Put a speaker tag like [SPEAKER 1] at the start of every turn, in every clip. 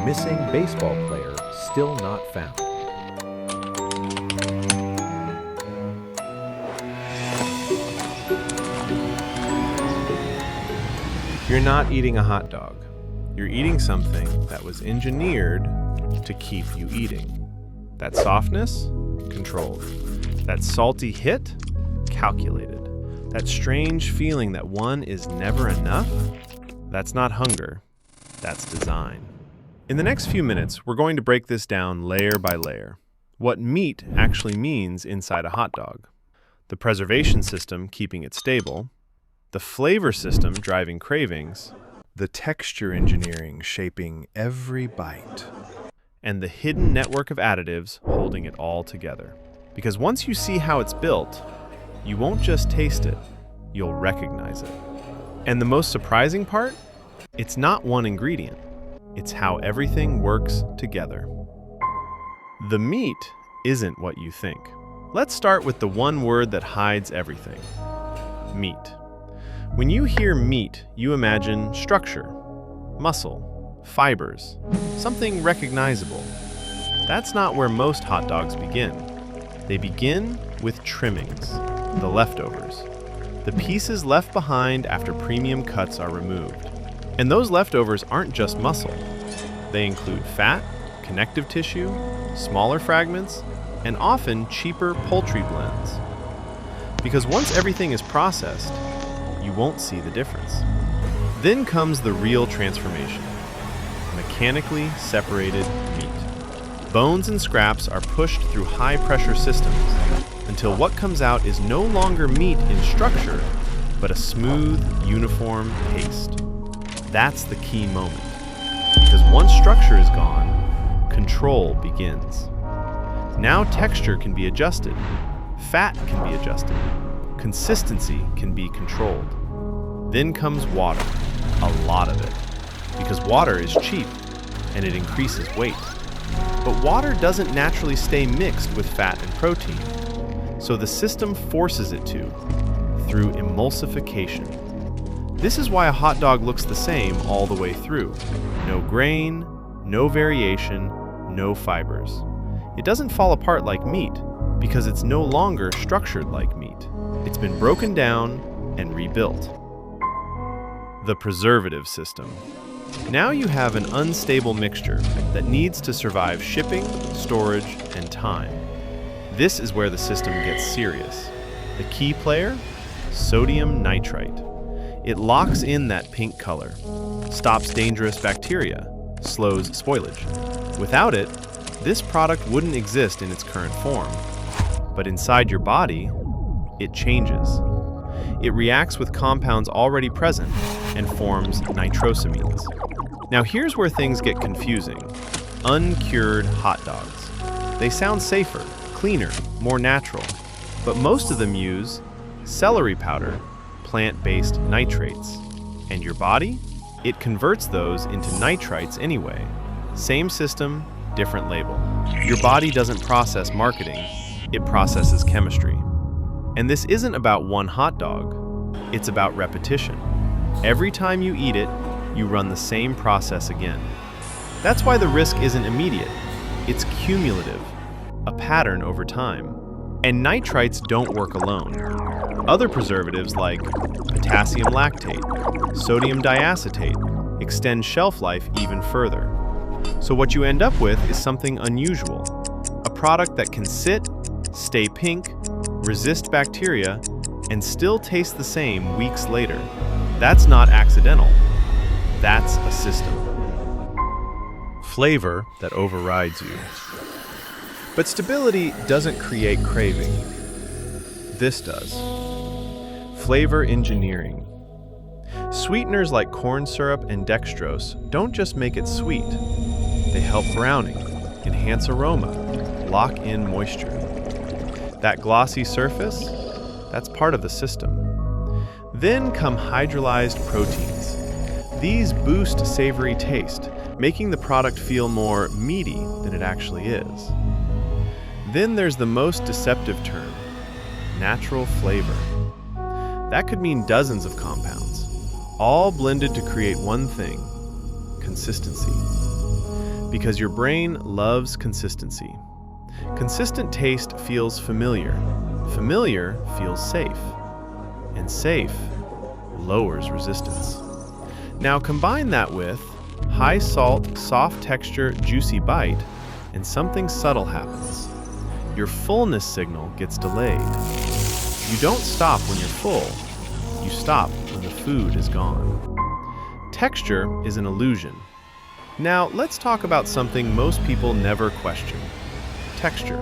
[SPEAKER 1] missing baseball player still not found.
[SPEAKER 2] You're not eating a hot dog. You're eating something that was engineered to keep you eating. That softness? Controlled. That salty hit? Calculated. That strange feeling that one is never enough? That's not hunger. That's design. In the next few minutes, we're going to break this down layer by layer. What meat actually means inside a hot dog. The preservation system keeping it stable. The flavor system driving cravings. The texture engineering shaping every bite. And the hidden network of additives holding it all together. Because once you see how it's built, you won't just taste it, you'll recognize it. And the most surprising part? It's not one ingredient. It's how everything works together. The meat isn't what you think. Let's start with the one word that hides everything. Meat. When you hear meat, you imagine structure, muscle, fibers, something recognizable. That's not where most hot dogs begin. They begin with trimmings, the leftovers, the pieces left behind after premium cuts are removed. And those leftovers aren't just muscle. They include fat, connective tissue, smaller fragments, and often cheaper poultry blends. Because once everything is processed, you won't see the difference. Then comes the real transformation. Mechanically separated meat. Bones and scraps are pushed through high-pressure systems until what comes out is no longer meat in structure, but a smooth, uniform paste. That's the key moment. Because once structure is gone, control begins. Now texture can be adjusted, fat can be adjusted, consistency can be controlled. Then comes water, a lot of it, because water is cheap and it increases weight. But water doesn't naturally stay mixed with fat and protein, so the system forces it to, through emulsification. This is why a hot dog looks the same all the way through. No grain, no variation, no fibers. It doesn't fall apart like meat because it's no longer structured like meat. It's been broken down and rebuilt. The preservative system. Now you have an unstable mixture that needs to survive shipping, storage, and time. This is where the system gets serious. The key player? Sodium nitrite. It locks in that pink color, stops dangerous bacteria, slows spoilage. Without it, this product wouldn't exist in its current form. But inside your body, it changes. It reacts with compounds already present and forms nitrosamines. Now here's where things get confusing. Uncured hot dogs. They sound safer, cleaner, more natural, but most of them use celery powder, plant-based nitrates. And your body? It converts those into nitrites anyway. Same system, different label. Your body doesn't process marketing, it processes chemistry. And this isn't about one hot dog, it's about repetition. Every time you eat it, you run the same process again. That's why the risk isn't immediate, it's cumulative, a pattern over time. And nitrites don't work alone. Other preservatives like potassium lactate, sodium diacetate extend shelf life even further. So what you end up with is something unusual, a product that can sit, stay pink, resist bacteria, and still taste the same weeks later. That's not accidental. That's a system. Flavor that overrides you. But stability doesn't create craving. This does. Flavor engineering. Sweeteners like corn syrup and dextrose don't just make it sweet. They help browning, enhance aroma, lock in moisture. That glossy surface, that's part of the system. Then come hydrolyzed proteins. These boost savory taste, making the product feel more meaty than it actually is. Then there's the most deceptive term, natural flavor. That could mean dozens of compounds, all blended to create one thing, consistency. Because your brain loves consistency. Consistent taste feels familiar. Familiar feels safe. And safe lowers resistance. Now combine that with high salt, soft texture, juicy bite, and something subtle happens. Your fullness signal gets delayed. You don't stop when you're full. You stop when the food is gone. Texture is an illusion. Now let's talk about something most people never question. Texture.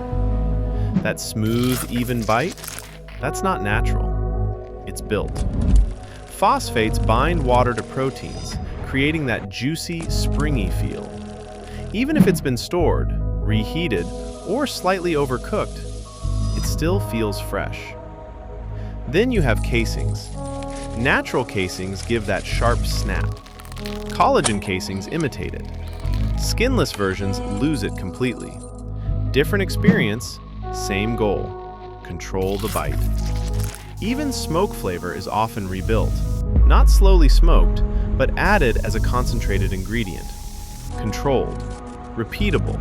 [SPEAKER 2] That smooth, even bite, that's not natural. It's built. Phosphates bind water to proteins, creating that juicy, springy feel. Even if it's been stored, reheated, or slightly overcooked, it still feels fresh. Then you have casings. Natural casings give that sharp snap. Collagen casings imitate it. Skinless versions lose it completely. Different experience, same goal. Control the bite. Even smoke flavor is often rebuilt. Not slowly smoked, but added as a concentrated ingredient. Controlled. Repeatable.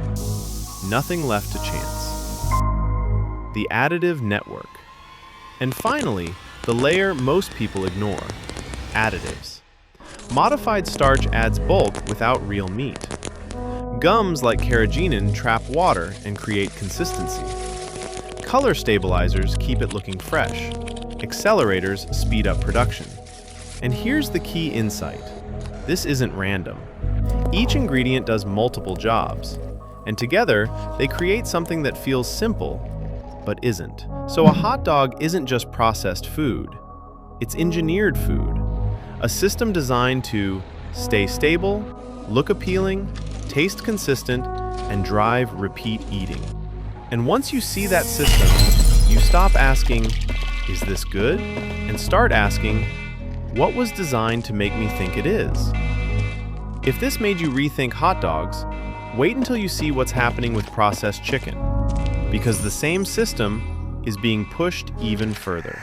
[SPEAKER 2] Nothing left to chance. The additive network. And finally, the layer most people ignore. Additives. Modified starch adds bulk without real meat. Gums like carrageenan trap water and create consistency. Color stabilizers keep it looking fresh. Accelerators speed up production. And here's the key insight. This isn't random. Each ingredient does multiple jobs, and together they create something that feels simple, but isn't. So a hot dog isn't just processed food. It's engineered food. A system designed to stay stable, look appealing, taste consistent, and drive repeat eating. And once you see that system, you stop asking, "Is this good?" and start asking, "What was designed to make me think it is?" If this made you rethink hot dogs, wait until you see what's happening with processed chicken, because the same system is being pushed even further.